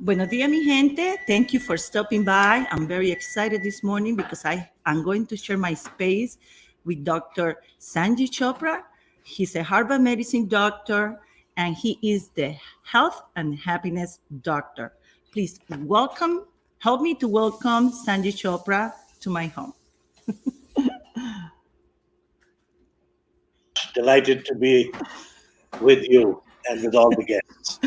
Buenos dias, mi gente. Thank you for stopping by. I'm very excited this morning because I'm going to share my space with Dr. Sanjay Chopra. He's a Harvard medicine doctor and he is the health and happiness doctor. Please help me to welcome Sanjay Chopra to my home. Delighted to be with you and with all the guests.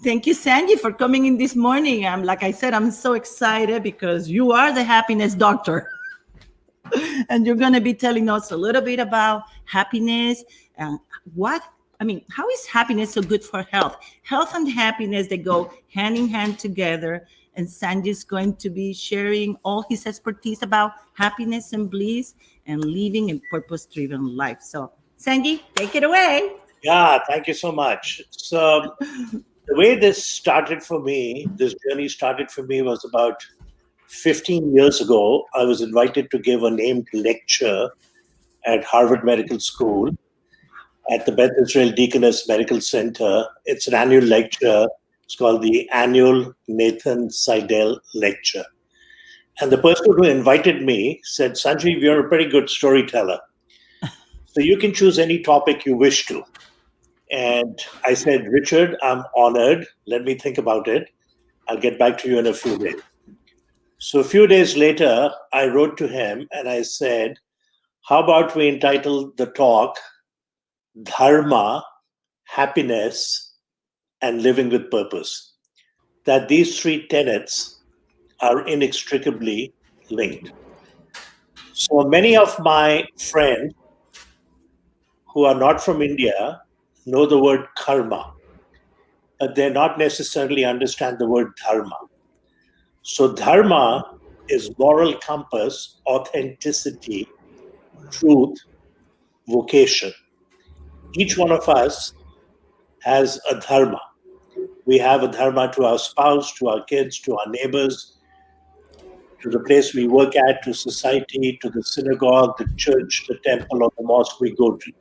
Thank you, Sandy, for coming in this morning. Like I said, I'm so excited because you are the happiness doctor. And you're going to be telling us a little bit about happiness and how is happiness so good for health? Health and happiness, they go hand in hand together. And Sandy is going to be sharing all his expertise about happiness and bliss and living a purpose-driven life. So, Sandy, take it away. Yeah, thank you so much. So, the way this journey started for me was about 15 years ago. I was invited to give a named lecture at Harvard Medical School at the Beth Israel Deaconess Medical Center. It's an annual lecture. It's called the Annual Nathan Seidel Lecture. And the person who invited me said, Sanjeev, you're a pretty good storyteller. So you can choose any topic you wish to. And I said, Richard, I'm honored. Let me think about it. I'll get back to you in a few days. So a few days later, I wrote to him and I said, how about we entitle the talk Dharma, Happiness, and Living with Purpose? That these three tenets are inextricably linked. So many of my friends who are not from India know the word karma, but they not necessarily understand the word dharma. So dharma is moral compass, authenticity, truth, vocation. Each one of us has a dharma. We have a dharma to our spouse, to our kids, to our neighbors, to the place we work at, to society, to the synagogue, the church, the temple, or the mosque we go to.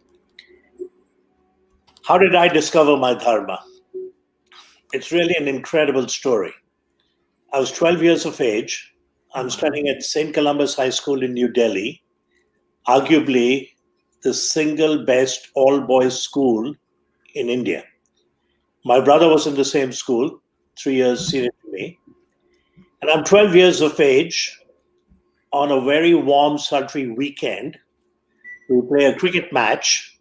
How did I discover my dharma? It's really an incredible story. I was 12 years of age. I'm studying at St. Columba's High School in New Delhi, arguably the single best all-boys school in India. My brother was in the same school, 3 years senior to me. And I'm 12 years of age. On a very warm, sultry weekend, we play a cricket match.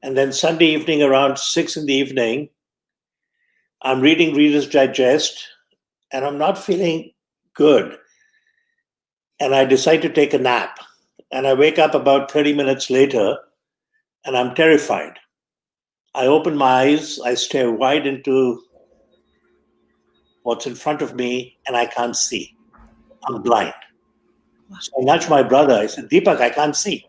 And then Sunday evening around 6 in the evening, I'm reading Reader's Digest and I'm not feeling good. And I decide to take a nap. And I wake up about 30 minutes later and I'm terrified. I open my eyes, I stare wide into what's in front of me and I can't see. I'm blind. So I nudge my brother. I said, Deepak, I can't see.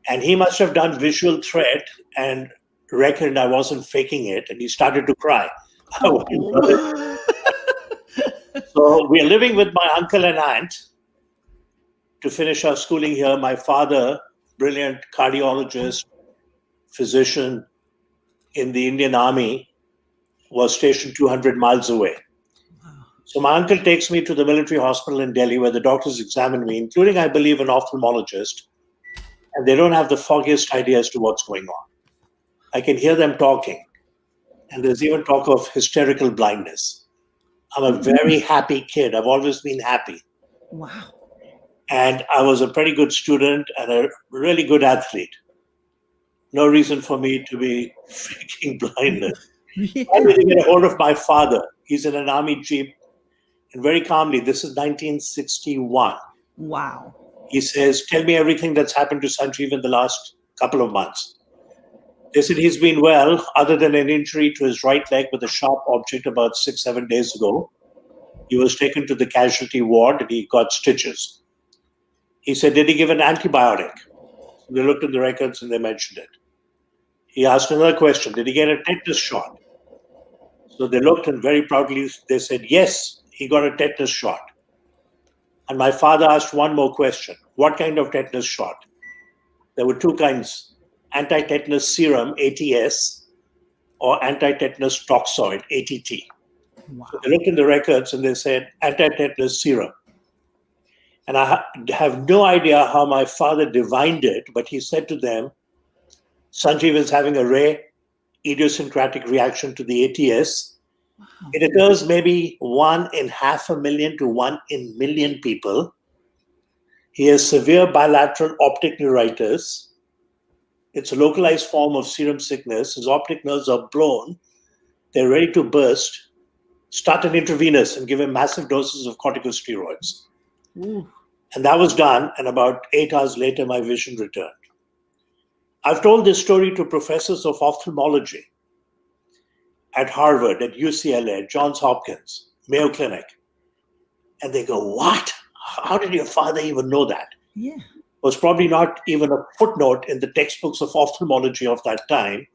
And he must have done visual threat and reckoned I wasn't faking it. And he started to cry. So we are living with my uncle and aunt to finish our schooling here. My father, brilliant cardiologist, physician in the Indian Army, was stationed 200 miles away. So my uncle takes me to the military hospital in Delhi where the doctors examine me, including, I believe, an ophthalmologist. And they don't have the foggiest idea as to what's going on. I can hear them talking. And there's even talk of hysterical blindness. I'm a very happy kid. I've always been happy. Wow. And I was a pretty good student and a really good athlete. No reason for me to be faking blindness. Yeah. I need to get a hold of my father. He's in an army jeep. And very calmly, this is 1961. Wow. He says, tell me everything that's happened to Sanjeev in the last couple of months. They said he's been well, other than an injury to his right leg with a sharp object about 6-7 days ago. He was taken to the casualty ward and he got stitches. He said, did he give an antibiotic? They looked in the records and they mentioned it. He asked another question, did he get a tetanus shot? So they looked and very proudly they said, yes, he got a tetanus shot. And my father asked one more question. What kind of tetanus shot? There were two kinds, anti-tetanus serum, ATS, or anti-tetanus toxoid, ATT. Wow. So they looked in the records and they said anti-tetanus serum. And I have no idea how my father divined it, but he said to them, Sanjeev is having a rare idiosyncratic reaction to the ATS. Wow. It occurs maybe 1 in 500,000 to 1 in million people. He has severe bilateral optic neuritis. It's a localized form of serum sickness. His optic nerves are blown. They're ready to burst. Start an intravenous and give him massive doses of corticosteroids. Ooh. And that was done. And about 8 hours later, my vision returned. I've told this story to professors of ophthalmology at Harvard, at UCLA, at Johns Hopkins, Mayo Clinic. And they go, what? How did your father even know that? Yeah. It was probably not even a footnote in the textbooks of ophthalmology of that time.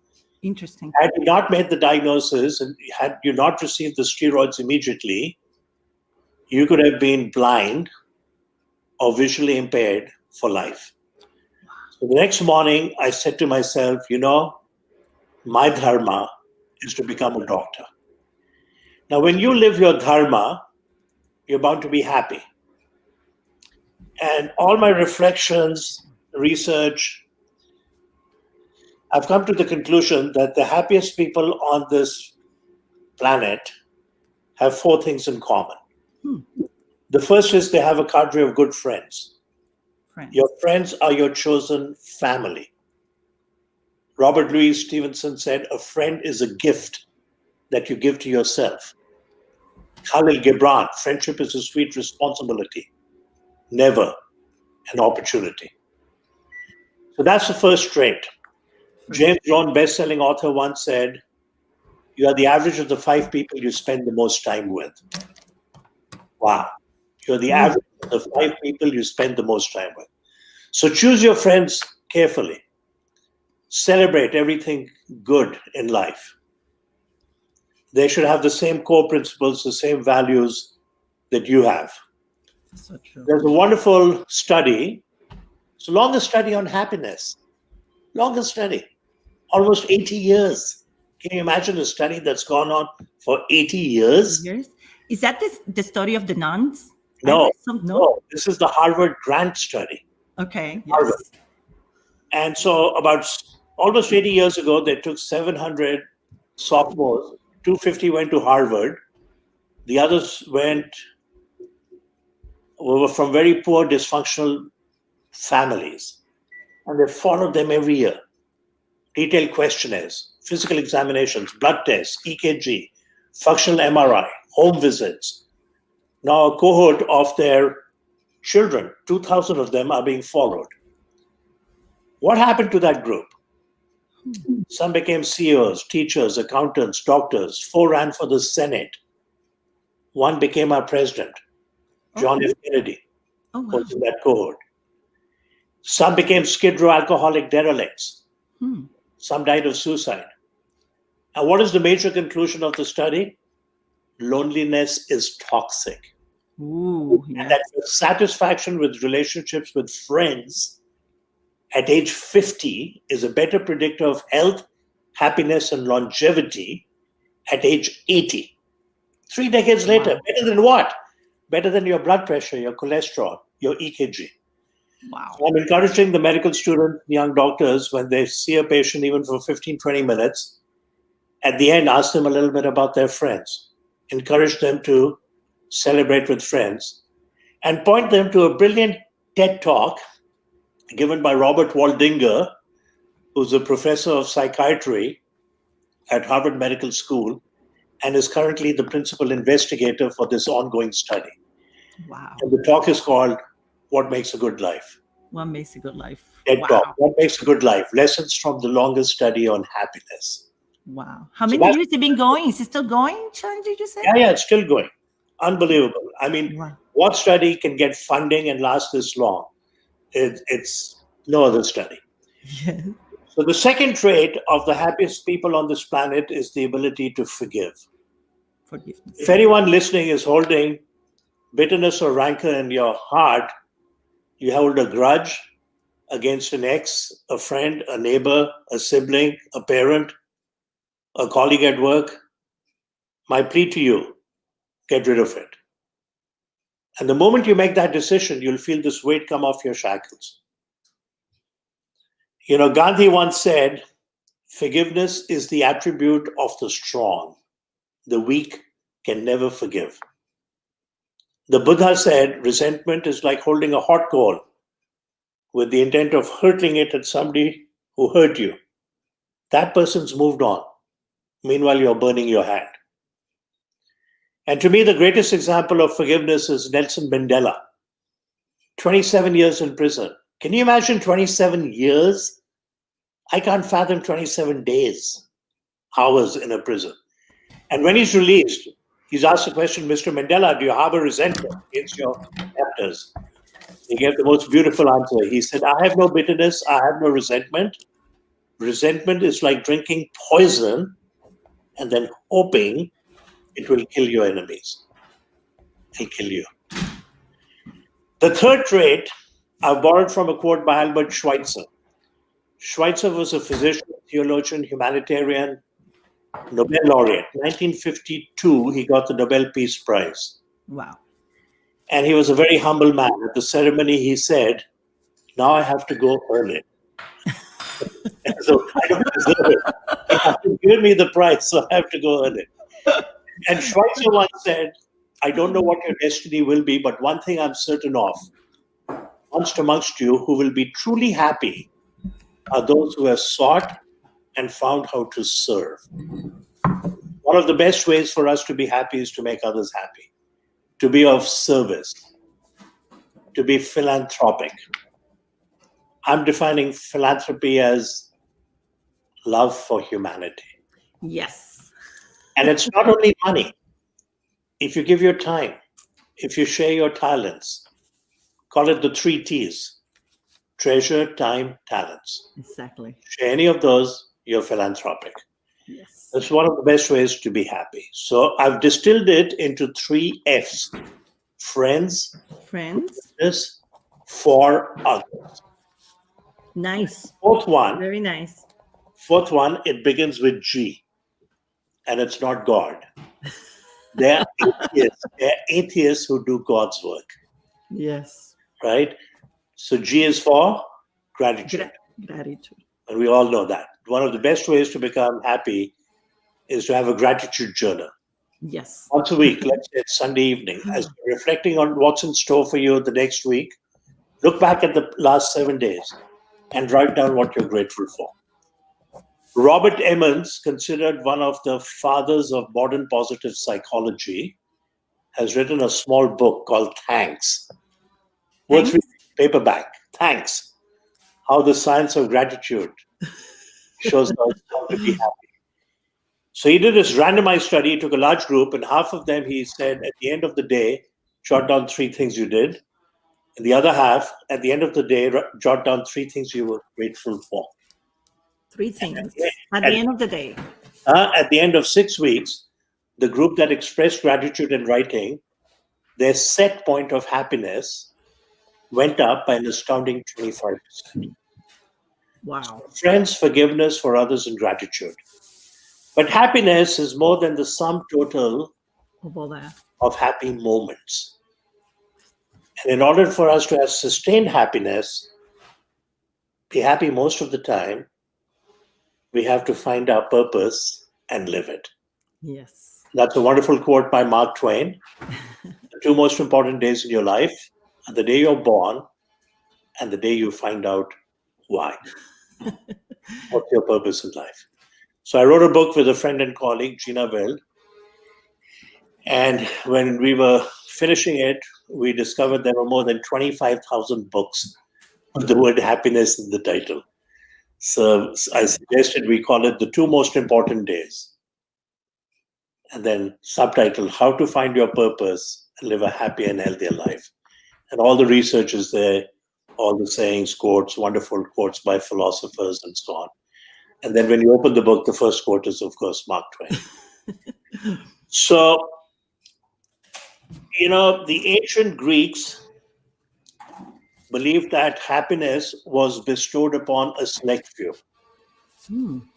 Interesting. Had you not made the diagnosis and had you not received the steroids immediately, you could have been blind or visually impaired for life. So the next morning, I said to myself, my dharma is to become a doctor. Now, when you live your dharma, you're bound to be happy. And all my reflections, research, I've come to the conclusion that the happiest people on this planet have 4 things in common. The first is they have a cadre of good friends. Your friends are your chosen family. Robert Louis Stevenson said, a friend is a gift that you give to yourself. Khalil Gibran, friendship is a sweet responsibility, never an opportunity. So that's the first trait. James Brown, best-selling author, once said, you are the average of the 5 people you spend the most time with. Wow. You're the average of the 5 people you spend the most time with. So choose your friends carefully. Celebrate everything good in life. They should have the same core principles, the same values that you have. So true. There's a wonderful study. It's the longest study on happiness. Longest study. Almost 80 years. Can you imagine a study that's gone on for 80 years? Is that the story of the nuns? No. This is the Harvard Grant study. Okay. Harvard. Yes. And so about almost 80 years ago, they took 700 sophomores. 250 went to Harvard. The others were from very poor, dysfunctional families. And they followed them every year. Detailed questionnaires, physical examinations, blood tests, EKG, functional MRI, home visits. Now a cohort of their children, 2,000 of them, are being followed. What happened to that group? Some became CEOs, teachers, accountants, doctors. 4 ran for the Senate. 1 became our president, John F. Kennedy, was in that cohort. Some became Skid Row alcoholic derelicts. Some died of suicide. And what is the major conclusion of the study? Loneliness is toxic. Ooh, yes. And that satisfaction with relationships with friends at age 50 is a better predictor of health, happiness, and longevity at age 80. 3 decades later, better than what? Better than your blood pressure, your cholesterol, your EKG. Wow. So I'm encouraging the medical students, young doctors, when they see a patient, even for 15, 20 minutes, at the end, ask them a little bit about their friends. Encourage them to celebrate with friends and point them to a brilliant TED Talk given by Robert Waldinger, who's a professor of psychiatry at Harvard Medical School and is currently the principal investigator for this ongoing study. Wow. And the talk is called What Makes a Good Life? What makes a good life? TED Talk. What Makes a Good Life? Lessons from the longest study on happiness. Wow. How many years have it been going? Is it still going, Chan, did you say? Yeah, it's still going. Unbelievable. I mean, what study can get funding and last this long? It's no other study. Yes. So the second trait of the happiest people on this planet is the ability to forgive. Forgiveness. If anyone listening is holding bitterness or rancor in your heart, you hold a grudge against an ex, a friend, a neighbor, a sibling, a parent, a colleague at work, my plea to you get rid of it. And the moment you make that decision, you'll feel this weight come off your shackles. Gandhi once said, forgiveness is the attribute of the strong. The weak can never forgive. The Buddha said, resentment is like holding a hot coal with the intent of hurling it at somebody who hurt you. That person's moved on. Meanwhile, you're burning your hand. And to me, the greatest example of forgiveness is Nelson Mandela. 27 years in prison. Can you imagine 27 years? I can't fathom 27 days, hours in a prison. And when he's released, he's asked the question, Mr. Mandela, do you harbor resentment against your captors? He gave the most beautiful answer. He said, I have no bitterness. I have no resentment. Resentment is like drinking poison and then hoping it will kill your enemies. It'll kill you. The third trait, I've borrowed from a quote by Albert Schweitzer. Schweitzer was a physician, theologian, humanitarian, Nobel laureate. 1952, he got the Nobel Peace Prize. Wow. And he was a very humble man. At the ceremony, he said, now I have to go earn it. So I don't deserve it. You have to give me the prize, so I have to go earn it. And Schweitzer once said, I don't know what your destiny will be, but one thing I'm certain of, amongst you who will be truly happy are those who have sought and found how to serve. One of the best ways for us to be happy is to make others happy, to be of service, to be philanthropic. I'm defining philanthropy as love for humanity. Yes. And it's not only money. If you give your time, if you share your talents, call it the 3 T's. Treasure, time, talents. Exactly. Share any of those, you're philanthropic. Yes. That's one of the best ways to be happy. So I've distilled it into 3 F's. Friends, business, for others. Nice. Fourth one, Very nice. it begins with G. And it's not God. They're atheists who do God's work. Yes. Right? So G is for gratitude. Gratitude. And we all know that. One of the best ways to become happy is to have a gratitude journal. Yes. Once a week, let's say it's Sunday evening, as you're reflecting on what's in store for you the next week, look back at the last 7 days and write down what you're grateful for. Robert Emmons, considered one of the fathers of modern positive psychology, has written a small book called Thanks. Worth reading, paperback. Thanks. How the science of gratitude shows us how to be happy. So he did this randomized study. He took a large group, and half of them, he said, at the end of the day, jot down 3 things you did. And the other half, at the end of the day, jot down 3 things you were grateful for. 3 things at the end of the day. At the end of 6 weeks, the group that expressed gratitude in writing, their set point of happiness went up by an astounding 25%. Wow. So friends, forgiveness, for others, and gratitude. But happiness is more than the sum total Of all that. of happy moments. And in order for us to have sustained happiness, be happy most of the time, we have to find our purpose and live it. Yes. That's a wonderful quote by Mark Twain. The 2 most important days in your life are the day you're born and the day you find out why. What's your purpose in life? So I wrote a book with a friend and colleague, Gina Weld. And when we were finishing it, we discovered there were more than 25,000 books with the word happiness in the title. So I suggested we call it the 2 most important days. And then subtitle, How to Find Your Purpose and Live a Happy and Healthier Life. And all the research is there, all the sayings, quotes, wonderful quotes by philosophers and so on. And then when you open the book, the first quote is, of course, Mark Twain. So, the ancient Greeks believed that happiness was bestowed upon a select few.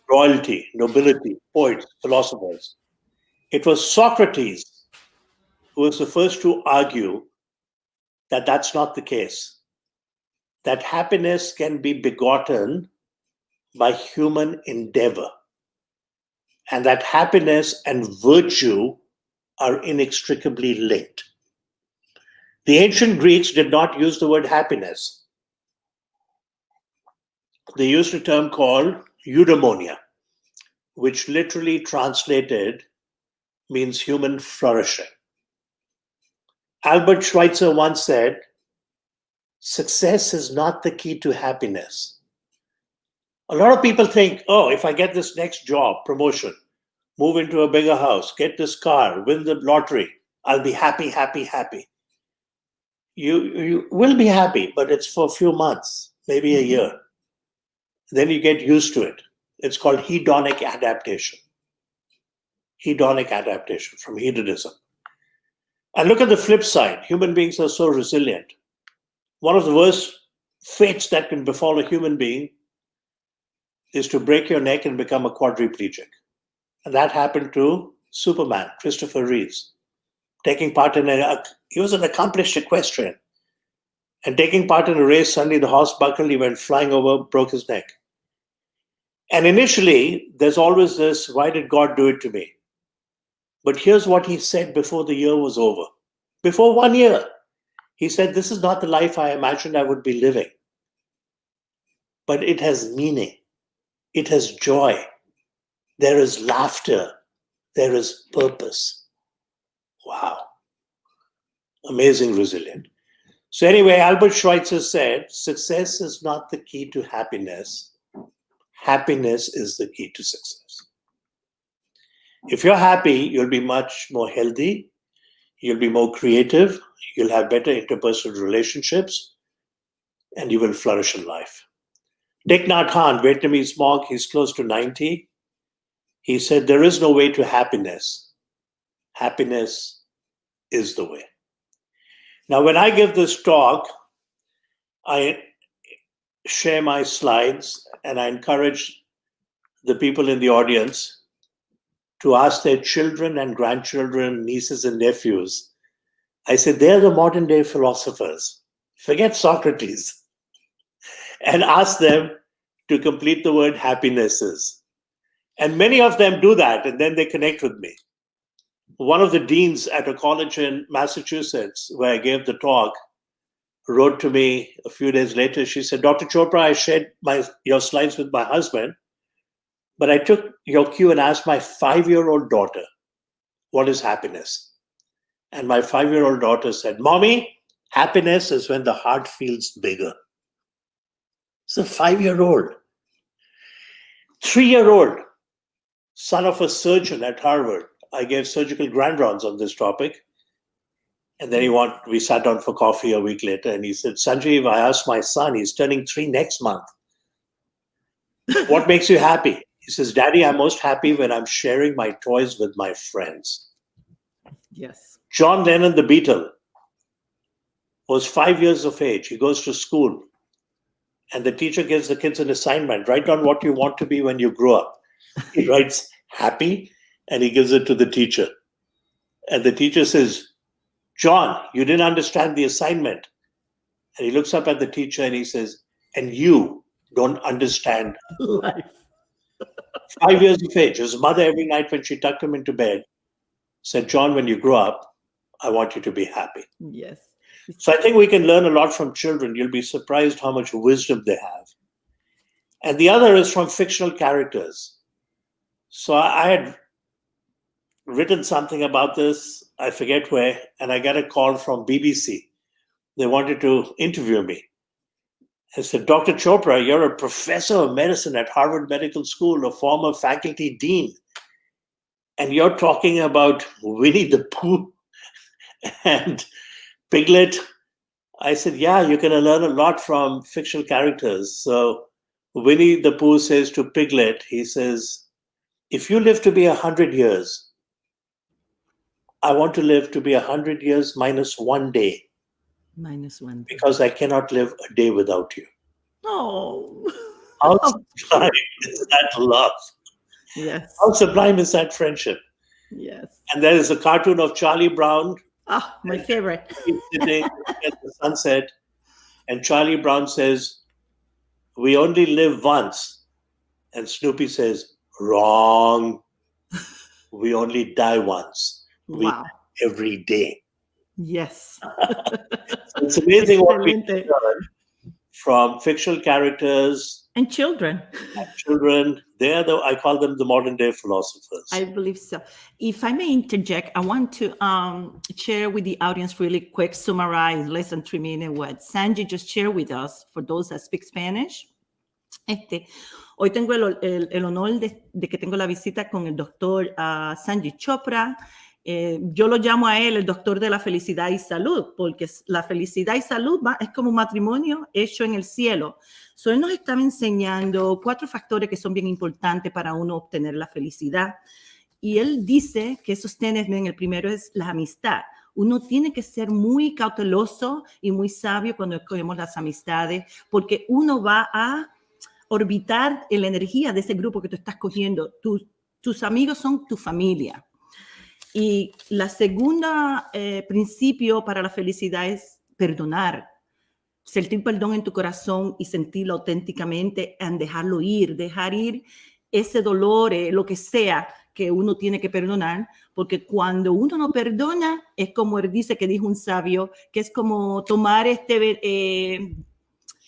Royalty, nobility, poets, philosophers. It was Socrates who was the first to argue that that's not the case, that happiness can be begotten by human endeavor, and that happiness and virtue are inextricably linked. The ancient Greeks did not use the word happiness. They used a term called eudaimonia, which literally translated means human flourishing. Albert Schweitzer once said, success is not the key to happiness. A lot of people think, oh, if I get this next job, promotion, move into a bigger house, get this car, win the lottery, I'll be happy, happy, happy. You will be happy, but it's for a few months, maybe a year. Then you get used to it. It's called hedonic adaptation. Hedonic adaptation from hedonism. And look at the flip side. Human beings are so resilient. One of the worst fates that can befall a human being is to break your neck and become a quadriplegic. And that happened to Superman, Christopher Reeves, taking part in he was an accomplished equestrian, and taking part in a race, suddenly the horse buckled, he went flying over, broke his neck. And initially, there's always this, why did God do it to me? But here's what he said before the year was over. Before 1 year, he said, this is not the life I imagined I would be living. But it has meaning. It has joy. There is laughter. There is purpose. Wow. Amazing resilient. So anyway, Albert Schweitzer said, success is not the key to happiness. Happiness is the key to success. If you're happy, you'll be much more healthy. You'll be more creative. You'll have better interpersonal relationships. And you will flourish in life. Thich Nhat Hanh, Vietnamese monk, he's close to 90. He said, there is no way to happiness. Happiness is the way. Now, when I give this talk, I share my slides and I encourage the people in the audience to ask their children and grandchildren, nieces and nephews. I said, they're the modern day philosophers. Forget Socrates. And ask them to complete the word happinesses. And many of them do that, and then they connect with me. One of the deans at a college in Massachusetts, where I gave the talk, wrote to me a few days later. She said, Dr. Chopra, I shared your slides with my husband, but I took your cue and asked my 5-year-old daughter, what is happiness? And my 5-year-old daughter said, Mommy, happiness is when the heart feels bigger. It's a 5-year-old. 3-year-old, son of a surgeon at Harvard. I gave surgical grand rounds on this topic. And then we sat down for coffee a week later, and he said, Sanjeev, I asked my son, he's turning 3 next month. What makes you happy? He says, Daddy, I'm most happy when I'm sharing my toys with my friends. Yes. John Lennon, the Beatle, was 5 years of age. He goes to school. And the teacher gives the kids an assignment. Write down what you want to be when you grow up. He writes happy, and he gives it to the teacher. And the teacher says, John, you didn't understand the assignment. And he looks up at the teacher and he says, and you don't understand Life. 5 years of age. His mother, every night when she tucked him into bed, said, John, when you grow up, I want you to be happy. Yes. So I think we can learn a lot from children. You'll be surprised how much wisdom they have. And the other is from fictional characters. So I had written something about this, I forget where, and I got a call from BBC. They wanted to interview me. I said, Dr. Chopra, you're a professor of medicine at Harvard Medical School, a former faculty dean, and you're talking about Winnie the Pooh and Piglet. I said, yeah, you can learn a lot from fictional characters. So Winnie the Pooh says to Piglet, he says, if you live to be 100 years, I want to live to be 100 years minus 1 day. Minus 1 day. Because I cannot live a day without you. Oh. How sublime is that love? Yes. How sublime is that friendship? Yes. And there is a cartoon of Charlie Brown Oh, my favorite. He's sitting at the sunset, and Charlie Brown says, "We only live once." And Snoopy says, "Wrong. We only die once. We Wow. die every day." Yes. So it's amazing what we can Excelente. learn from fictional characters And children. and children. I call them the modern day philosophers. I believe so. If I may interject, I want to share with the audience really quick, summarize less than 3 minutes what Sanjay just shared with us for those that speak Spanish. Hoy tengo el honor de que tengo la visita con el doctor Sanjay Chopra. Yo lo llamo a él el doctor de la felicidad y salud, porque la felicidad y salud es como un matrimonio hecho en el cielo. So, él nos estaba enseñando 4 factores que son bien importantes para uno obtener la felicidad. Y él dice que esos tienen, el primero es la amistad. Uno tiene que ser muy cauteloso y muy sabio cuando escogemos las amistades, porque uno va a orbitar en la energía de ese grupo que tú estás cogiendo. Tus amigos son tu familia. Y la segunda principio para la felicidad es perdonar. Sentir perdón en tu corazón y sentirlo auténticamente y dejarlo ir, dejar ir ese dolor, lo que sea que uno tiene que perdonar, porque cuando uno no perdona, es como él dice que dijo un sabio, que es como tomar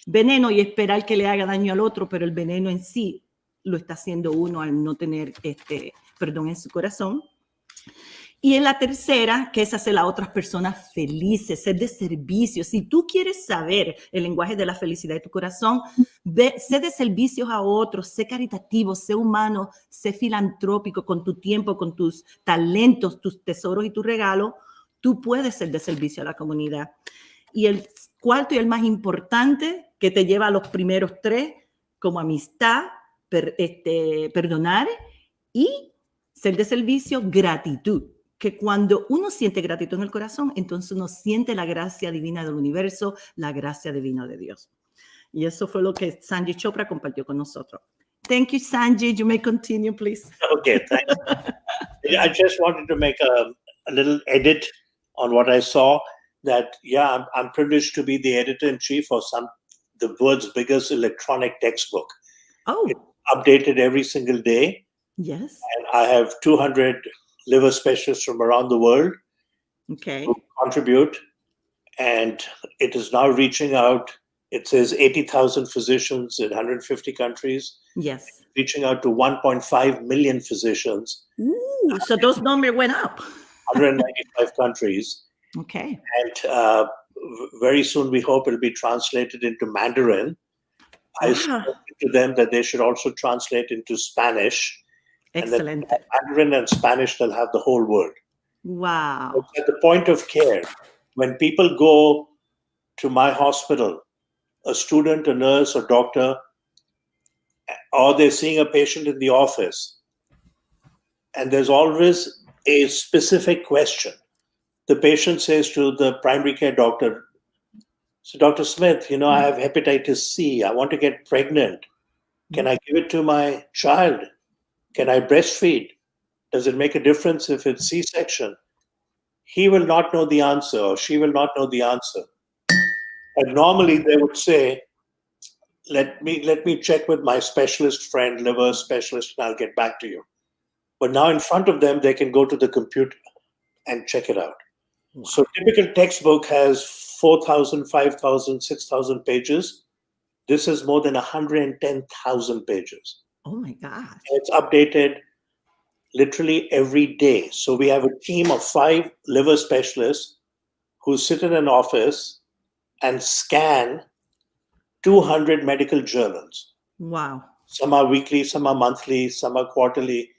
veneno y esperar que le haga daño al otro, pero el veneno en sí lo está haciendo uno al no tener perdón en su corazón. Y en la tercera, que es hacer a otras personas felices, ser de servicio. Si tú quieres saber el lenguaje de la felicidad de tu corazón, sé de servicios a otros, sé caritativo, sé humano, sé filantrópico con tu tiempo, con tus talentos, tus tesoros y tus regalos. Tú puedes ser de servicio a la comunidad. Y el cuarto y el más importante, que te lleva a los primeros 3, como amistad, perdonar y ser de servicio, gratitud. Que cuando uno siente gratitud en el corazón, entonces uno siente la gracia divina del universo, la gracia divina de Dios. Y eso fue lo que Sanjay Chopra compartió con nosotros. Thank you, Sanjay. You may continue, please. Okay, thanks. I just wanted to make a little edit on what I saw. That I'm privileged to be the editor-in-chief of the world's biggest electronic textbook. Oh, it's updated every single day. Yes. And I have 200 liver specialists from around the world who contribute, and it is now reaching out. It says 80,000 physicians in 150 countries. Yes. Reaching out to 1.5 million physicians. Ooh, so those numbers went up. 195 countries. Okay. And very soon we hope it'll be translated into Mandarin. I suggested to them that they should also translate into Spanish. Excellent. And then Mandarin and Spanish, they'll have the whole world. Wow. It's at the point of care. When people go to my hospital, a student, a nurse, a doctor, or they're seeing a patient in the office, and there's always a specific question. The patient says to the primary care doctor, "So, Dr. Smith, I have hepatitis C. I want to get pregnant. Can I give it to my child? Can I breastfeed? Does it make a difference if it's C-section?" He will not know the answer, or she will not know the answer. And normally they would say, let me check with my specialist friend, liver specialist, and I'll get back to you. But now in front of them, they can go to the computer and check it out. Wow. So typical textbook has 4,000, 5,000, 6,000 pages. This is more than 110,000 pages. Oh my God. It's updated literally every day. So we have a team of 5 liver specialists who sit in an office and scan 200 medical journals. Wow. Some are weekly, some are monthly, some are quarterly.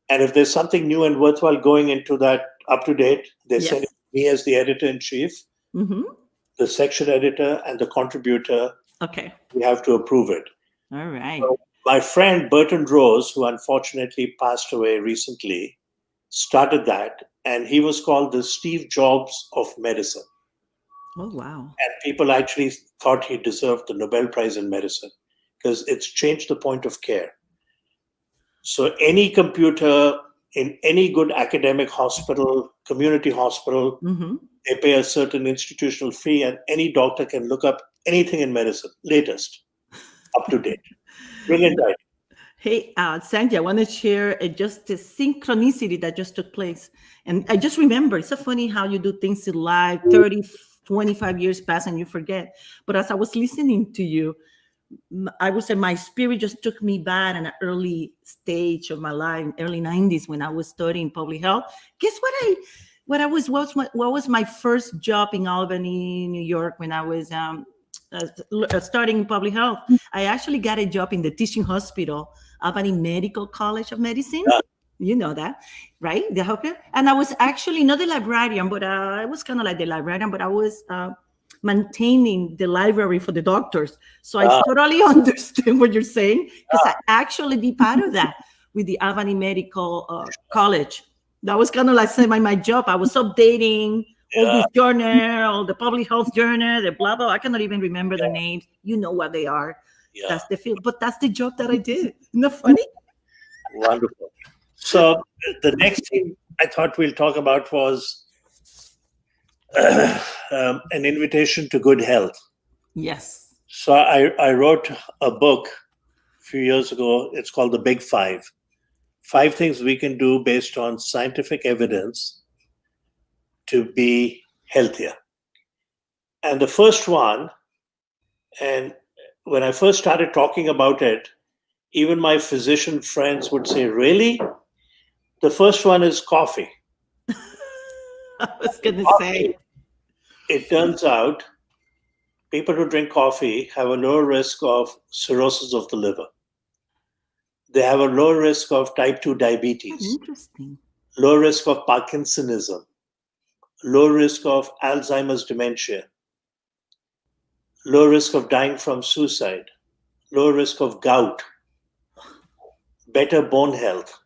And if there's something new and worthwhile going into that up to date, they send it to me as the editor-in-chief, the section editor, and the contributor. Okay. We have to approve it. All right. So my friend Burton Rose, who unfortunately passed away recently, started that. And he was called the Steve Jobs of medicine. Oh, wow. And people actually thought he deserved the Nobel Prize in medicine because it's changed the point of care. So any computer in any good academic hospital, community hospital, they pay a certain institutional fee, and any doctor can look up anything in medicine, latest, up to date. Brilliant idea. Hey, Sandy, I want to share just the synchronicity that just took place. And I just remember, it's so funny how you do things in life, 30, 25 years pass and you forget. But as I was listening to you, I would say my spirit just took me back in an early stage of my life, early 90s when I was studying public health. Guess what was my first job in Albany, New York, when I was starting in public health? I actually got a job in the teaching hospital, Albany Medical College of Medicine. Yeah. You know that, right? The hooker. And I was actually not the librarian, but I was kind of like the librarian, but I was maintaining the library for the doctors. So I totally understand what you're saying, because I actually be part of that with the Albany Medical College. That was kind of like my job. I was updating all this journal, the public health journal, the blah, blah. I cannot even remember the names. You know what they are. Yeah. That's the field. But that's the job that I did. Isn't that funny? Wonderful. So the next thing I thought we'll talk about was an invitation to good health. Yes. So I wrote a book a few years ago. It's called The Big Five. 5 things we can do based on scientific evidence to be healthier. And the first one, and when I first started talking about it, even my physician friends would say, really? The first one is coffee. I was going to say. It turns out people who drink coffee have a lower risk of cirrhosis of the liver. They have a lower risk of type 2 diabetes. Interesting. Low risk of Parkinsonism. Low risk of Alzheimer's dementia. Low risk of dying from suicide. Low risk of gout. Better bone health.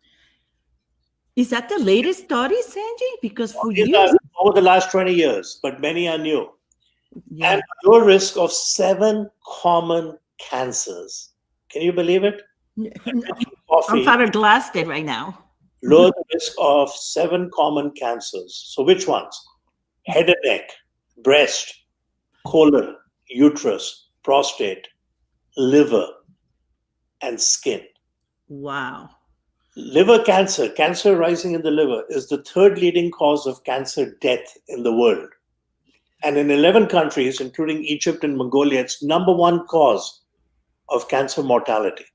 Is that the latest study, Sanjay? Because for These years, are over the last 20 years, but many are new. yeah. And low risk of 7 common cancers. Can you believe it? I'm Coffee flabbergasted right now. lower the risk of 7 common cancers. So which ones? Head and neck, breast, colon, uterus, prostate, liver, and skin. Wow. Liver cancer, cancer rising in the liver, is the 3rd leading cause of cancer death in the world. And in 11 countries, including Egypt and Mongolia, it's number 1 cause of cancer mortality.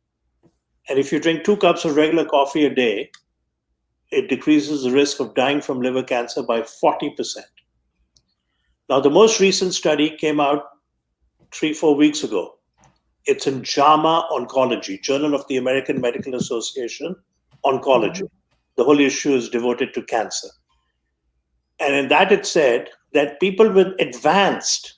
And if you drink 2 cups of regular coffee a day, it decreases the risk of dying from liver cancer by 40%. Now, the most recent study came out 3-4 weeks ago. It's in JAMA Oncology, Journal of the American Medical Association, Oncology. The whole issue is devoted to cancer. And in that it said that people with advanced,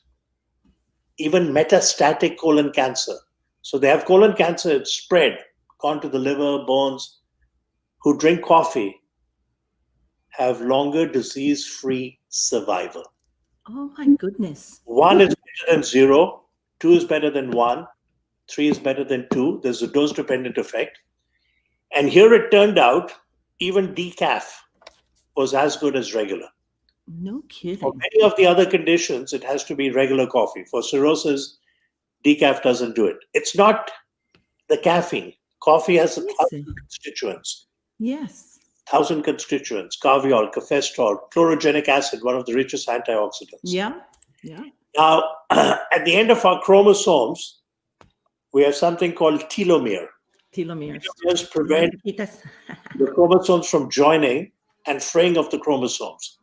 even metastatic colon cancer, so they have colon cancer, it's spread, gone to the liver, bones, who drink coffee have longer disease-free survival. Oh my goodness. 1 is better than 0, 2 is better than 1, 3 is better than 2. There's a dose-dependent effect. And here it turned out even decaf was as good as regular. No kidding. For many of the other conditions, it has to be regular coffee. For cirrhosis, decaf doesn't do it. It's not the caffeine. Coffee has 1,000 constituents. Yes. 1,000 constituents. Carviol, cafestrol, chlorogenic acid, one of the richest antioxidants. Yeah. Yeah. Now, at the end of our chromosomes, we have something called telomere. Telomeres. Telomeres prevent the chromosomes from joining and fraying of the chromosomes.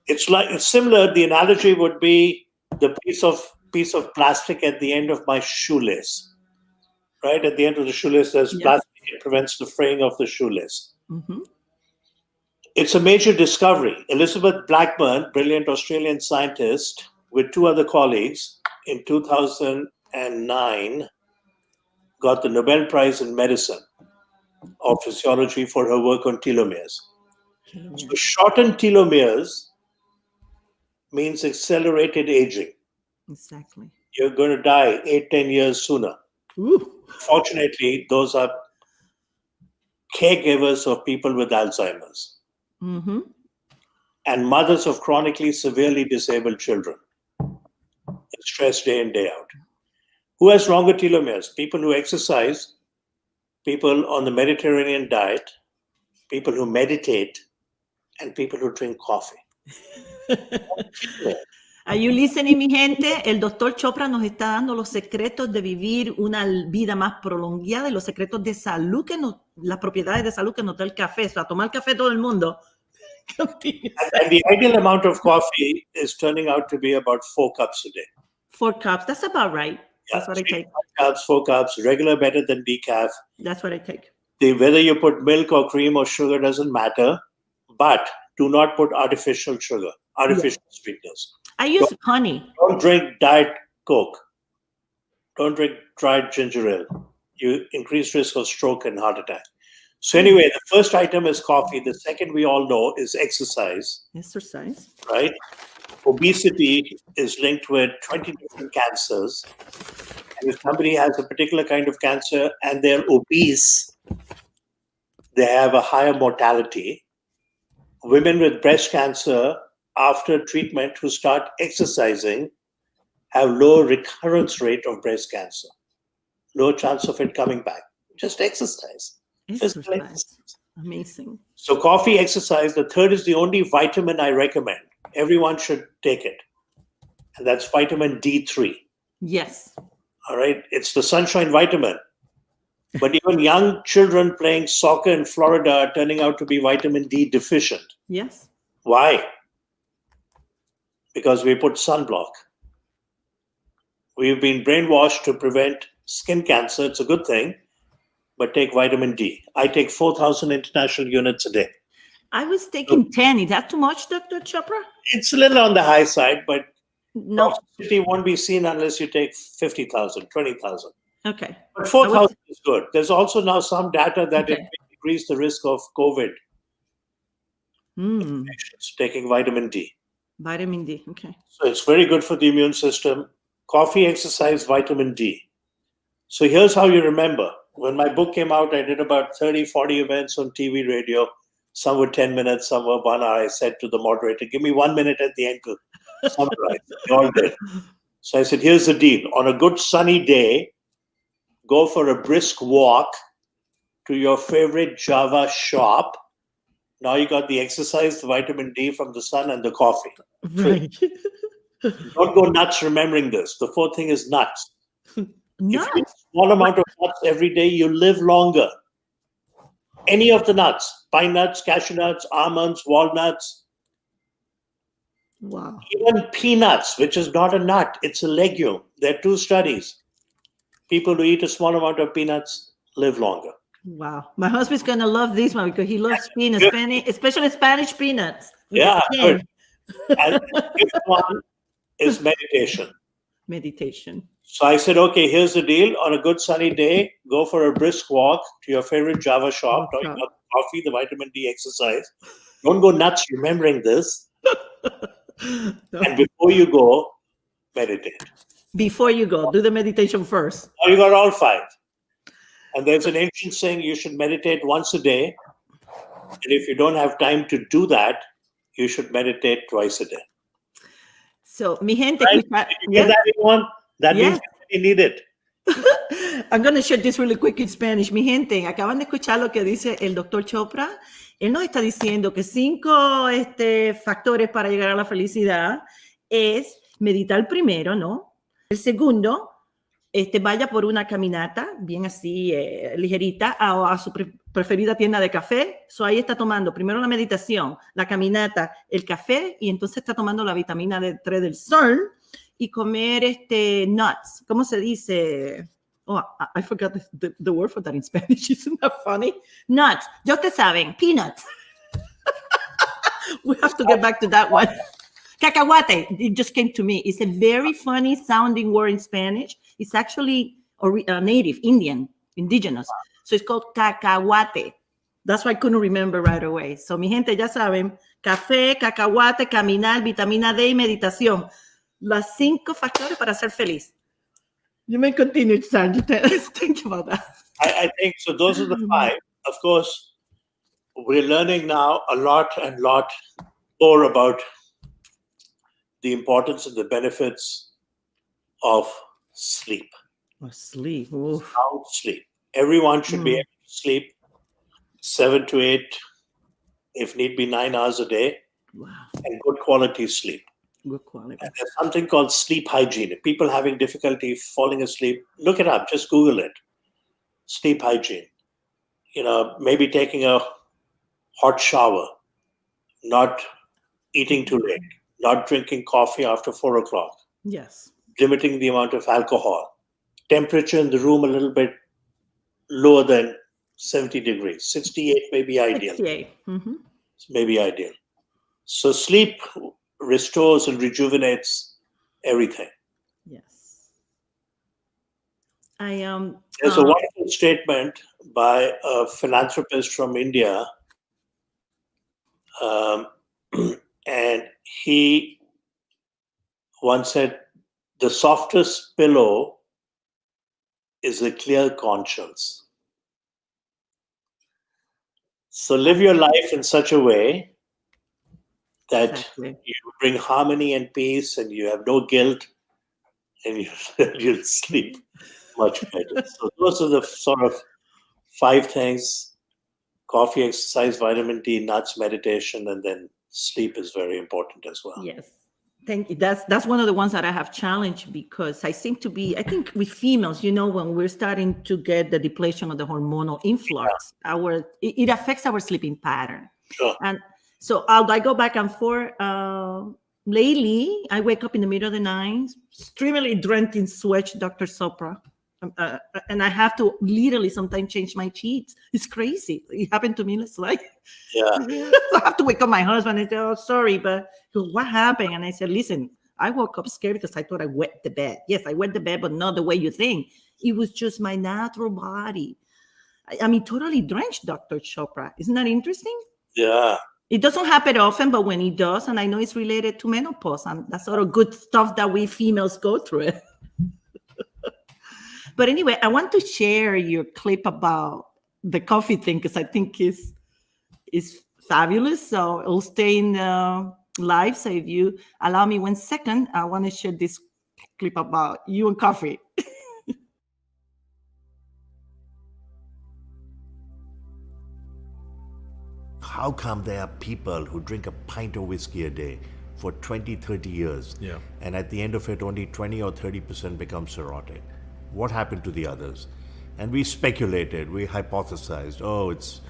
It's similar. The analogy would be the piece of plastic at the end of my shoelace. Right at the end of the shoelace, there's plastic. It prevents the fraying of the shoelace. Mm-hmm. It's a major discovery. Elizabeth Blackburn, brilliant Australian scientist, with 2 other colleagues, in 2009, got the Nobel Prize in Medicine or Physiology for her work on telomeres. So shortened telomeres means accelerated aging. Exactly. You're going to die 8-10 years sooner. Ooh. Fortunately, those are caregivers of people with Alzheimer's, and mothers of chronically severely disabled children, stressed day in, day out. Who has longer telomeres? People who exercise, people on the Mediterranean diet, people who meditate, and people who drink coffee. Are you listening, mi gente? El doctor Chopra nos está dando los secretos de vivir una vida más prolongada y los secretos de salud, las propiedades de salud que nos da el café. O sea, tomar café todo el mundo. And the ideal amount of coffee is turning out to be about 4 cups a day. 4 cups, that's about right. Yeah, That's what I take. 4 cups, regular better than decaf. That's what I take. Whether you put milk or cream or sugar doesn't matter, but do not put artificial sugar, artificial sweeteners. I use honey. Don't drink Diet Coke. Don't drink dried ginger ale. You increase risk of stroke and heart attack. So anyway, the first item is coffee. The second, we all know, is exercise. Exercise. Right? Obesity is linked with 20 different cancers. And if somebody has a particular kind of cancer and they're obese, they have a higher mortality. Women with breast cancer after treatment who start exercising have low recurrence rate of breast cancer, low chance of it coming back. Just exercise. Exercise. Amazing. So coffee, exercise. The third is the only vitamin I recommend. Everyone should take it. And that's vitamin D3. Yes. All right. It's the sunshine vitamin. But even young children playing soccer in Florida are turning out to be vitamin D deficient. Yes. Why? Because we put sunblock. We've been brainwashed to prevent skin cancer. It's a good thing, but take vitamin D. I take 4,000 international units a day. I was taking 10. Is that too much, Dr. Chopra? It's a little on the high side, but no, toxicity won't be seen unless you take 50,000, 20,000. Okay. But 4,000 is good. There's also now some data that it decreases the risk of COVID. Taking vitamin D. Vitamin D, okay. So it's very good for the immune system. Coffee, exercise, vitamin D. So here's how you remember. When my book came out, I did about 30, 40 events on TV, radio. Some were 10 minutes, some were 1 hour. I said to the moderator, give me 1 minute at the end to summarize. They all did. So I said, here's the deal. On a good sunny day, go for a brisk walk to your favorite Java shop. Now you got the exercise, the vitamin D from the sun, and the coffee. Right. Don't go nuts remembering this. The fourth thing is nuts. Nuts? If you eat a small amount of nuts every day, you live longer. Any of the nuts, pine nuts, cashew nuts, almonds, walnuts. Wow. Even peanuts, which is not a nut, it's a legume. There are 2 studies. People who eat a small amount of peanuts live longer. Wow. My husband's going to love this one because he loves peanuts, especially Spanish peanuts. Yeah, good. And the fifth one is meditation. Meditation. So I said, okay, here's the deal. On a good sunny day, go for a brisk walk to your favorite Java shop. Now you got the coffee, the vitamin D, exercise. Don't go nuts remembering this. And before you go, meditate. Before you go, do the meditation first. Now you got all 5. And there's an ancient saying you should meditate once a day. And if you don't have time to do that, you should meditate twice a day. So, mi gente, right? Did you get that, everyone? That means you need it. I'm going to share this really quick in Spanish. Mi gente, acaban de escuchar lo que dice el doctor Chopra. Él nos está diciendo que 5 factores para llegar a la felicidad es meditar primero, ¿no? El segundo, vaya por una caminata, bien así, ligerita, a su preferida tienda de café. So ahí está tomando primero la meditación, la caminata, el café, y entonces está tomando la vitamina D3 del sol y comer nuts. ¿Cómo se dice? Oh, I forgot the word for that in Spanish. Isn't that funny? Nuts. Ya ustedes saben, peanuts. We have to get back to that one. Cacahuate, it just came to me. It's a very funny sounding word in Spanish. It's actually native, indigenous. So it's called cacahuate. That's why I couldn't remember right away. So mi gente, ya saben, café, cacahuate, caminar, vitamina D y meditación. Los 5 factores para ser feliz. You may continue, Sanjay. Let's think about that. I think so. Those are the 5. of course, we're learning now a lot and lot more about the importance and the benefits of sleep. Or sleep. Oof. Sound sleep. Everyone should be able to sleep 7 to 8, if need be 9 hours a day, Wow. and good quality sleep. Good quality. And there's something called sleep hygiene. If people having difficulty falling asleep, look it up. Just Google it. Sleep hygiene. Maybe taking a hot shower, not eating too late, not drinking coffee after 4 o'clock, Yes. limiting the amount of alcohol, temperature in the room a little bit lower than 70 degrees. 68 may be ideal. 68. Mm-hmm. Maybe ideal. So sleep restores and rejuvenates everything. Yes. There's a wonderful statement by a philanthropist from India, and he once said, "The softest pillow is a clear conscience." So live your life in such a way that Exactly. you bring harmony and peace, and you have no guilt, and you'll sleep much better. So those are the sort of 5 things: coffee, exercise, vitamin D, nuts, meditation, and then sleep is very important as well. Yes. Thank you. That's one of the ones that I have challenged, because I think with females, when we're starting to get the depletion of the hormonal influx, it affects our sleeping pattern. Sure. And so I go back and forth. Lately, I wake up in the middle of the night, extremely drenched in sweat, Dr. Sopra. And I have to literally sometimes change my sheets. It's crazy. It happened to me last night. Yeah. So I have to wake up my husband and say, "Oh, sorry, but he goes, what happened?" And I said, "Listen, I woke up scared because I thought I wet the bed. Yes, I wet the bed, but not the way you think. It was just my natural body. I mean, totally drenched, Dr. Chopra. Isn't that interesting?" Yeah. It doesn't happen often, but when it does, and I know it's related to menopause, and that's sort of good stuff that we females go through it. But anyway, I want to share your clip about the coffee thing, because I think is fabulous. So it'll stay in live. So if you allow me 1 second, I want to share this clip about you and coffee. How come there are people who drink a pint of whiskey a day for 20, 30 years, and at the end of it, only 20 or 30% become cirrhotic? What happened to the others? And we speculated, we hypothesized, it's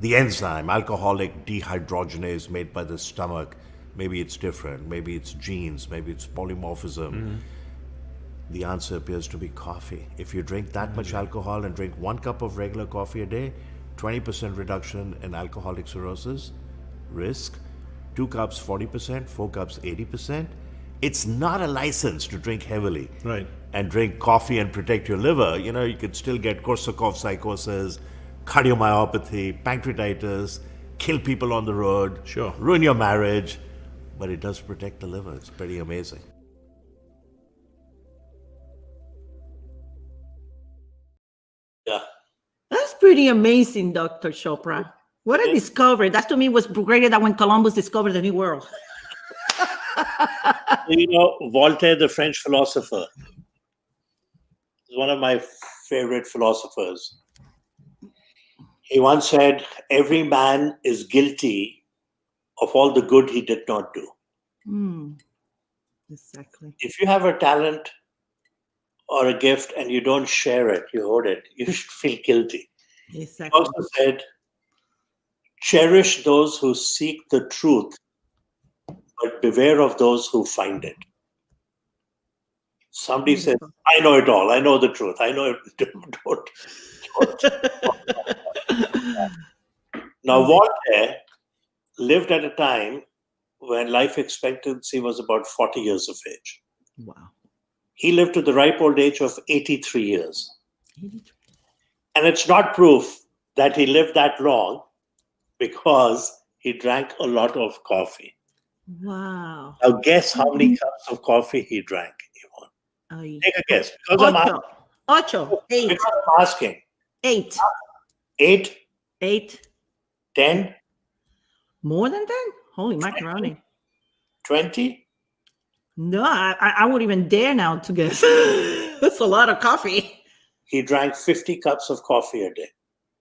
the enzyme, alcoholic dehydrogenase made by the stomach. Maybe it's different. Maybe it's genes. Maybe it's polymorphism. Mm-hmm. The answer appears to be coffee. If you drink that much alcohol and drink 1 cup of regular coffee a day, 20% reduction in alcoholic cirrhosis risk. 2 cups, 40%. 4 cups, 80%. It's not a license to drink heavily. Right. And drink coffee and protect your liver. You could still get Korsakoff psychosis, cardiomyopathy, pancreatitis, kill people on the road, Sure. ruin your marriage, but it does protect the liver. It's pretty amazing. Yeah. That's pretty amazing, Dr. Chopra. What a discovery. That to me was greater than when Columbus discovered the New World. Voltaire, the French philosopher, is one of my favorite philosophers. He once said, "Every man is guilty of all the good he did not do." Exactly. If you have a talent or a gift and you don't share it, you hoard it, you should feel guilty. Exactly. He also said, "Cherish those who seek the truth, but beware of those who find it." Somebody says, "I know it all. I know the truth. I know it." Don't. Now, Voltaire lived at a time when life expectancy was about 40 years of age. Wow. He lived to the ripe old age of 83 years. 83. And it's not proof that he lived that long, because he drank a lot of coffee. Wow. Now, guess how many cups of coffee he drank, Yvonne? Take a guess. Because I'm asking. 8. Because I'm asking. 8. 8? 8? 10? More than 10? Holy macaroni. 20? No, I wouldn't even dare now to guess. That's a lot of coffee. He drank 50 cups of coffee a day.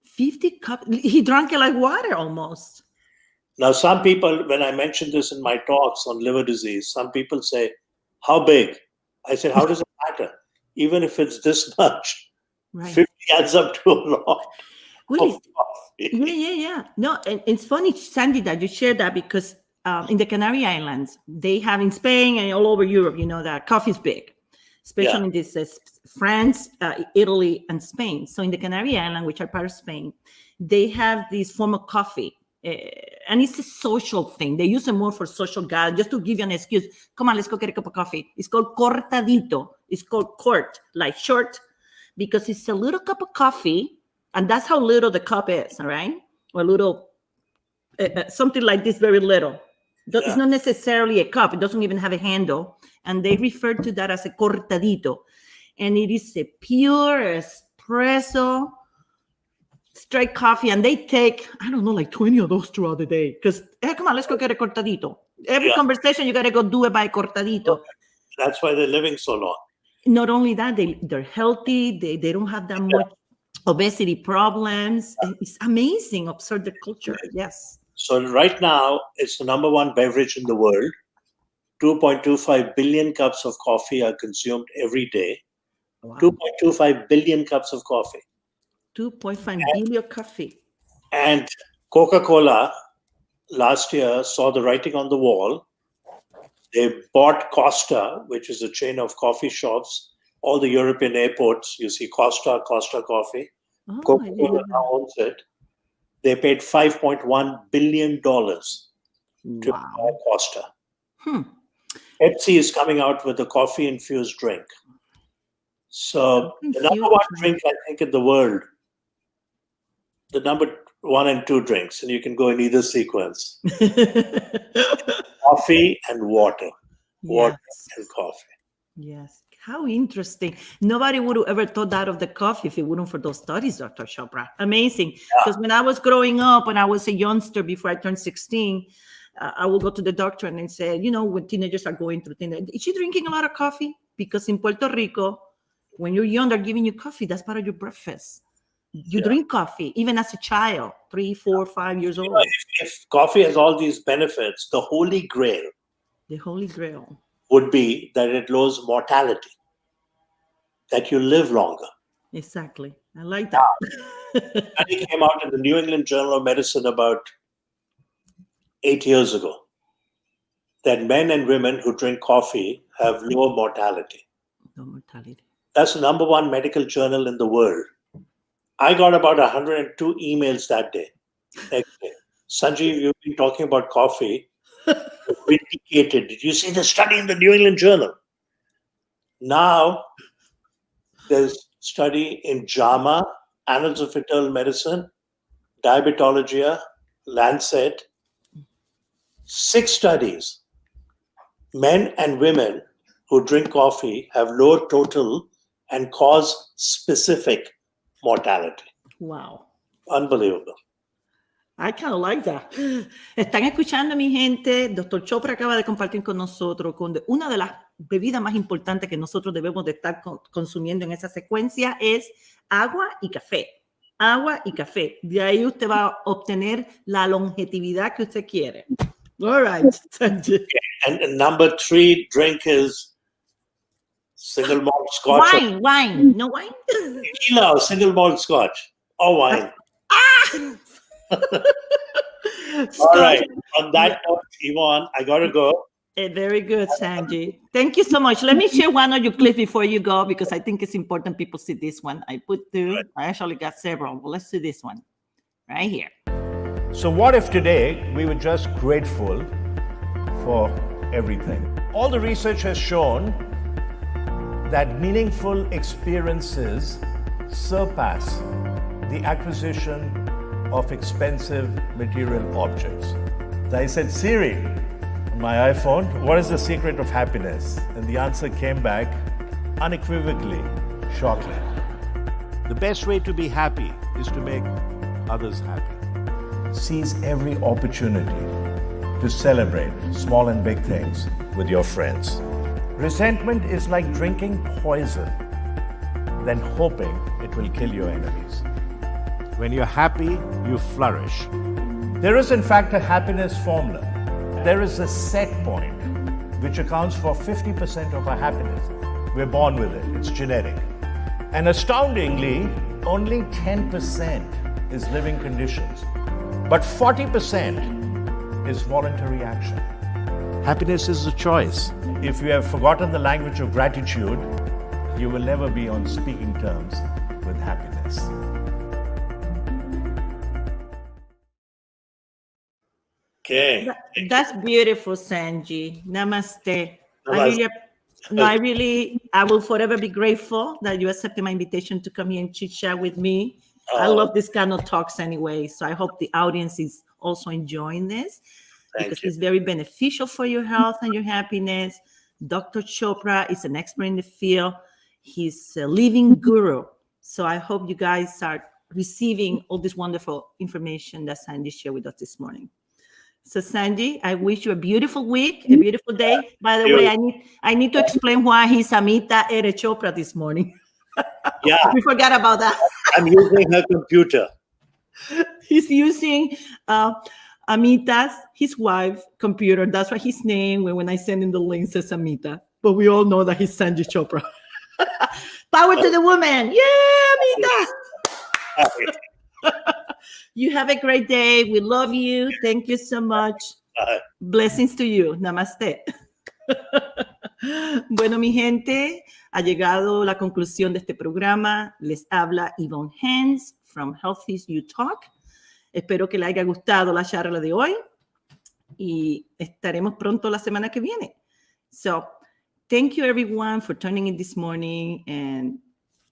50 cups? He drank it like water almost. Now, some people, when I mention this in my talks on liver disease, some people say, how big? I said, how does it matter? Even if it's this much, Right. 50 adds up to a lot. Really? Of coffee. Yeah. No, and it's funny, Sandy, that you share that because in the Canary Islands, they have in Spain and all over Europe, that coffee is big, especially in this France, Italy, and Spain. So in the Canary Islands, which are part of Spain, they have this form of coffee. And it's a social thing. They use it more for social gatherings, just to give you an excuse. Come on, let's go get a cup of coffee. It's called cortadito. It's called quart, like short, because it's a little cup of coffee, and that's how little the cup is, all right? Or a little, something like this, very little. It's not necessarily a cup. It doesn't even have a handle. And they refer to that as a cortadito. And it is a pure espresso, straight coffee, and they take, I don't know, like 20 of those throughout the day. Because, hey, come on, let's go get a cortadito. Every conversation, you got to go do it by cortadito. That's why they're living so long. Not only that, they're healthy. They don't have that much obesity problems. It's amazing. Observe the culture. Yes. So right now, it's the number one beverage in the world. 2.25 billion cups of coffee are consumed every day. Wow. 2.25 billion cups of coffee. 2.5 billion coffee. And Coca-Cola last year saw the writing on the wall. They bought Costa, which is a chain of coffee shops. All the European airports, you see Costa Coffee. Coca-Cola now owns it. They paid $5.1 billion to buy Costa. Pepsi is coming out with a coffee-infused drink. So the number one drink, I think, in the world, the number 1 and 2 drinks, and you can go in either sequence. Coffee and water. Water and coffee. Yes. How interesting. Nobody would have ever thought that of the coffee if it weren't for those studies, Dr. Chopra. Amazing. Because when I was growing up, when I was a youngster before I turned 16, I would go to the doctor and they said, when teenagers are going through things, is she drinking a lot of coffee? Because in Puerto Rico, when you're young, they're giving you coffee. That's part of your breakfast. You drink coffee, even as a child, 3, 4, 5 years old. If coffee has all these benefits, the holy grail would be that it lowers mortality, that you live longer. Exactly. I like that. It came out in the New England Journal of Medicine about 8 years ago, that men and women who drink coffee have lower mortality. No mortality. That's the number one medical journal in the world. I got about 102 emails that day. Next day, Sanjeev, you've been talking about coffee. Vindicated. Did you see the study in the New England Journal? Now, there's study in JAMA, Annals of Internal Medicine, Diabetologia, Lancet. 6 studies. Men and women who drink coffee have lower total and cause specific mortality. Wow. Unbelievable. I kind of like that. Están escuchando, mi gente. Dr. Chopra acaba de compartir con nosotros una de las bebidas más importantes que nosotros debemos de estar consumiendo en esa secuencia es agua y café. Agua y café. De ahí usted va a obtener la longevidad que usted quiere. All right. And number 3 drink is single malt scotch. Wine. No wine? Tequila or single malt scotch. Or wine. All right. On that note, Yvonne, I got to go. Very good, Sanjay. Thank you so much. Let me share one of your clips before you go, because I think it's important people see this one. I put 2. Right. I actually got several. Well, let's see this one right here. So what if today we were just grateful for everything? All the research has shown that meaningful experiences surpass the acquisition of expensive material objects. I said, Siri, on my iPhone, what is the secret of happiness? And the answer came back unequivocally, shocking. The best way to be happy is to make others happy, seize every opportunity to celebrate small and big things with your friends. Resentment is like drinking poison, then hoping it will kill your enemies. When you're happy, you flourish. There is, in fact, a happiness formula. There is a set point which accounts for 50% of our happiness. We're born with it, it's genetic. And astoundingly, only 10% is living conditions, but 40% is voluntary action. Happiness is a choice. If you have forgotten the language of gratitude, you will never be on speaking terms with happiness. Okay. That's beautiful, Sanji. Namaste. I will forever be grateful that you accepted my invitation to come here and chit chat with me. I love this kind of talks anyway. So I hope the audience is also enjoying this because it's very beneficial for your health and your happiness. Dr. Chopra is an expert in the field. He's a living guru. So I hope you guys are receiving all this wonderful information that Sanji shared with us this morning. So Sanji, I wish you a beautiful week, a beautiful day. By the way, I need to explain why he's Amita Ere Chopra this morning. Yeah. We forgot about that. I'm using her computer. He's using Amita's, his wife, computer. That's why his name, when I send him the link, says Amita. But we all know that he's Sanji Chopra. Power to the woman. Yeah, Amita. You have a great day. We love you. Thank you so much. Blessings to you. Namaste. Bueno, mi gente, ha llegado la conclusión de este programa. Les habla Yvonne Hens from Healthy You Talk. Espero que le haya gustado la charla de hoy y estaremos pronto la semana que viene. So, thank you everyone for tuning in this morning and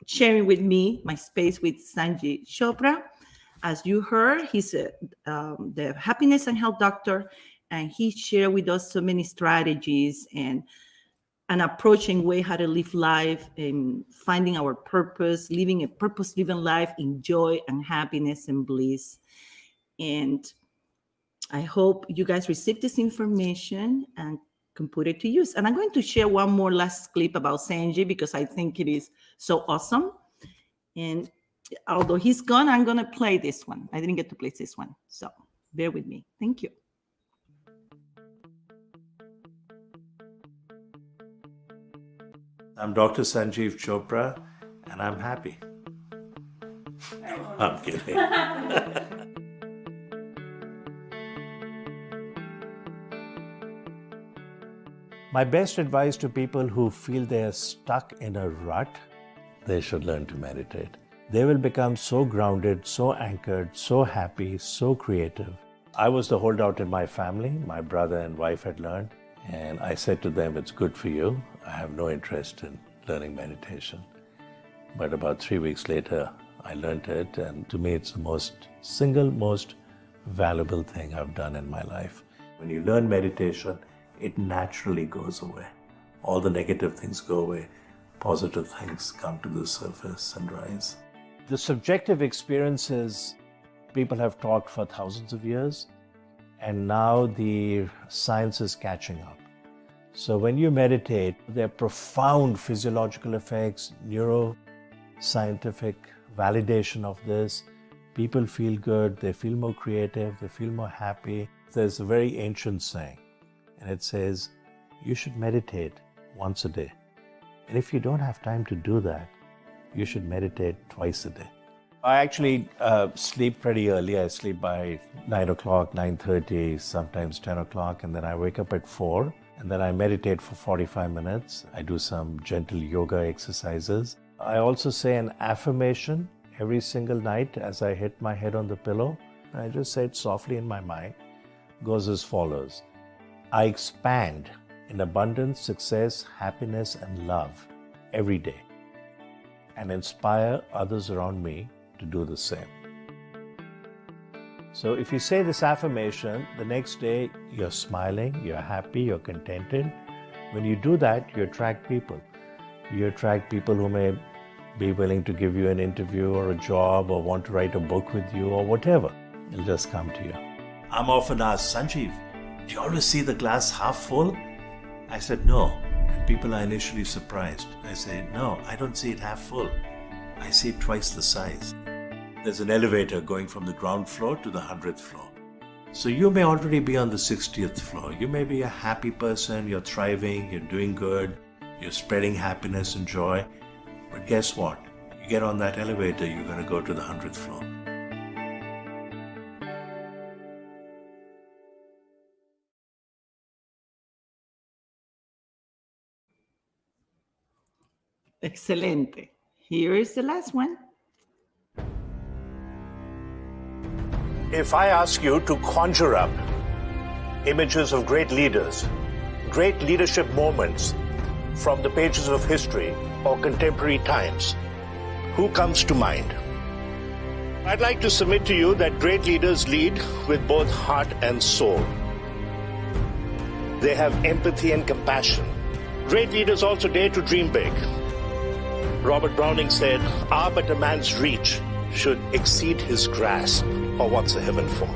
sharing with me my space with Sanji Chopra. As you heard, he's the happiness and health doctor, and he shared with us so many strategies and an approaching way how to live life and finding our purpose, living a purpose-driven life in joy and happiness and bliss. And I hope you guys receive this information and can put it to use. And I'm going to share one more last clip about Sanji because I think it is so awesome. And although he's gone, I'm going to play this one. I didn't get to play this one. So bear with me. Thank you. I'm Dr. Sanjeev Chopra, and I'm happy. I'm kidding. My best advice to people who feel they are stuck in a rut, they should learn to meditate. They will become so grounded, so anchored, so happy, so creative. I was the holdout in my family. My brother and wife had learned, and I said to them, it's good for you. I have no interest in learning meditation. But about 3 weeks later, I learned it, and to me, it's the single most valuable thing I've done in my life. When you learn meditation, it naturally goes away. All the negative things go away. Positive things come to the surface and rise. The subjective experiences people have talked for thousands of years, and now the science is catching up. So when you meditate, there are profound physiological effects, neuroscientific validation of this. People feel good, they feel more creative, they feel more happy. There's a very ancient saying, and it says, you should meditate once a day. And if you don't have time to do that, you should meditate twice a day. I actually sleep pretty early. I sleep by 9 o'clock, 9:30, sometimes 10 o'clock, and then I wake up at 4, and then I meditate for 45 minutes. I do some gentle yoga exercises. I also say an affirmation every single night as I hit my head on the pillow. I just say it softly in my mind. It goes as follows. I expand in abundance, success, happiness, and love every day, and inspire others around me to do the same. So if you say this affirmation, the next day you're smiling, you're happy, you're contented. When you do that, you attract people. You attract people who may be willing to give you an interview or a job or want to write a book with you or whatever. It'll just come to you. I'm often asked, Sanjeev, do you always see the glass half full? I said, no. And people are initially surprised. I say, no, I don't see it half full. I see it twice the size. There's an elevator going from the ground floor to the 100th floor. So you may already be on the 60th floor. You may be a happy person, you're thriving, you're doing good, you're spreading happiness and joy. But guess what? You get on that elevator, you're going to go to the 100th floor. Excelente. Here is the last one. If I ask you to conjure up images of great leaders, great leadership moments from the pages of history or contemporary times, who comes to mind? I'd like to submit to you that great leaders lead with both heart and soul. They have empathy and compassion. Great leaders also dare to dream big. Robert Browning said, "Ah, but a man's reach should exceed his grasp, or what's a heaven for?"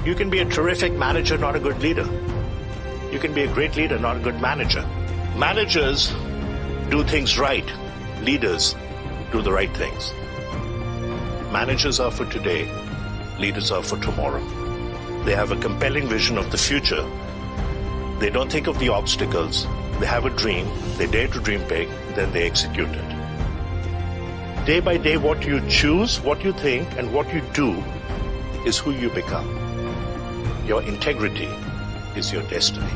You can be a terrific manager, not a good leader. You can be a great leader, not a good manager. Managers do things right. Leaders do the right things. Managers are for today. Leaders are for tomorrow. They have a compelling vision of the future. They don't think of the obstacles. They have a dream. They dare to dream big. Then they execute it. Day by day, what you choose, what you think, and what you do is who you become. Your integrity is your destiny.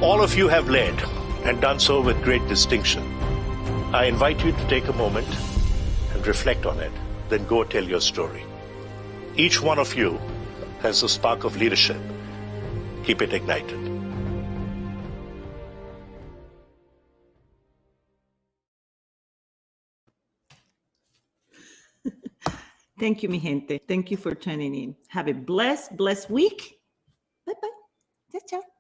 All of you have led and done so with great distinction. I invite you to take a moment and reflect on it, then go tell your story. Each one of you has a spark of leadership. Keep it ignited. Thank you, mi gente. Thank you for tuning in. Have a blessed week. Bye-bye. Ciao, ciao.